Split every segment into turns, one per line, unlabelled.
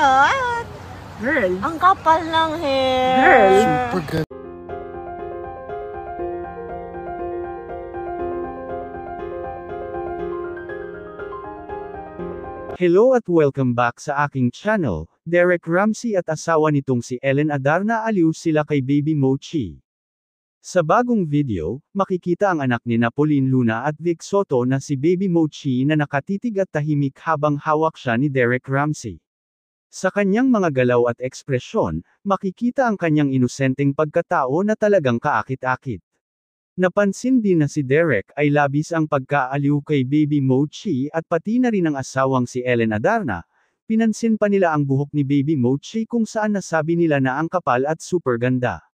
Cute!
Girl.
Ang kapal ng hair.
Girl.
Super ganda.
Hello at welcome back sa aking channel. Derek Ramsey at asawa nitong si Ellen Adarna aliw sila kay Baby Mochi. Sa bagong video, makikita ang anak ni Pauline Luna at Vic Soto na si Baby Mochi na nakatitig at tahimik habang hawak siya ni Derek Ramsey. Sa kanyang mga galaw at ekspresyon, makikita ang kanyang inosenteng pagkatao na talagang kaakit-akit. Napansin din na si Derek ay labis ang pagkaaliw kay Baby Mochi at pati na rin ang asawang si Ellen Adarna. Pinansin pa nila ang buhok ni Baby Mochi kung saan nasabi nila na ang kapal at super ganda.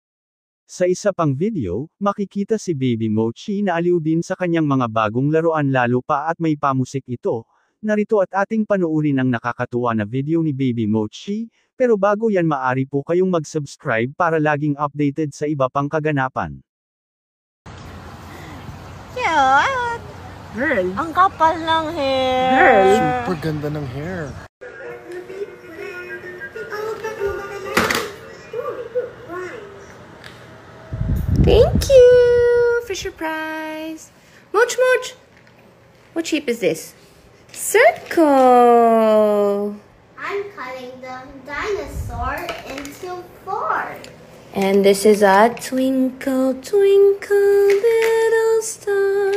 Sa isa pang video, makikita si Baby Mochi na aliw din sa kanyang mga bagong laruan lalo pa at may pamusik ito. Narito at ating panuurin ang nakakatuwa na video ni Baby Mochi, pero bago yan maari po kayong mag-subscribe para laging updated sa iba pang kaganapan.
Cute!
Girl.
Ang kapal ng hair.
Girl.
Super ganda ng hair.
Thank you, Fisher Price. Mooch, mooch. What shape is this? Circle.
I'm cutting the dinosaur into 4.
And this is a twinkle, twinkle, little star.